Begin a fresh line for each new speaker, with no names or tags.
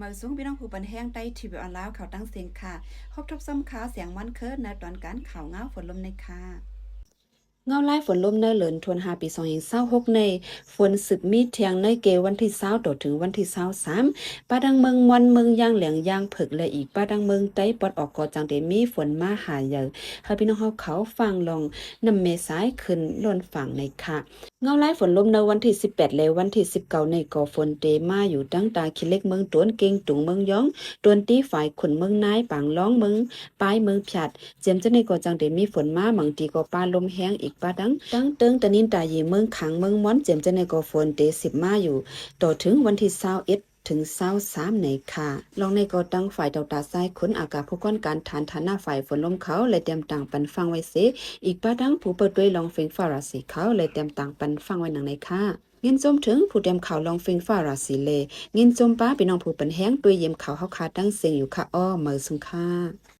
มาสูงพี่น้องผู้ปันแห้งใต้ทีวีออนไลน์ข่าวตั้งเสียงค่ะพบทบซ้ำข่าวเสียงมันเคิร์ดในตอนการข่าวเงาฝนลมในค่ะเงาไล่ฝนลมเนอเหลินทวน5 ปี2026ในฝนสืบมีเทียงในเกวันที่20ต่อถึงวันที่23ป้าดังเมืองมอนเมืองย่างเหลียงย่างผึกและอีกป้าดังเมืองใต้ปอดออกกอจังเดมีฝนมาหาเยอะให้พี่น้องเขาฟังลองนำเมษายขึ้นล้นฝั่งในค่ะเงาไล่ฝนลมในวันที่18และวันที่19ในก่อฝนเตมาอยู่ตั้งตาคิเล็กเมืองตวนเก่งตุงเมืองย้องตวนตีฝ่ายขุนเมืองนายปางล้องเมืองปลายเมืองผยัดเจียมจะในก่อจังเดมีฝนมาบางทีก็ปาลมแห้งอีกป้าดังตั้งเติงตะนินตายีเมืองขังเมืองม้อนเจียมจะในก่อฝนเต10มาอยู่ต่อถึงวันที่21ถึง23ในค่ะลองในก่อตั้งฝ่ายเตาตาซ้ายขนอากาศผู้ก้อนการฐานฐานะฝ่ายฝนลมเขาเลยเตรียมต่างปันฟังไว้เสอีกป้าดังผู้เปิดด้วยลองเฟิงฟาราสีเขาเลยเตรียมต่างปันฟังไว้หนังในค่ะเงินจมถึงผู้เตรียมข่าวลองฟิงฟ้าราศีเลเงินจมป้าพี่น้องผู้เป็นแห้งด้วยเยี่ยมข่าวเฮาคาตั้งเสียงอยู่ค่ะอ้อเมือสุงค่ะ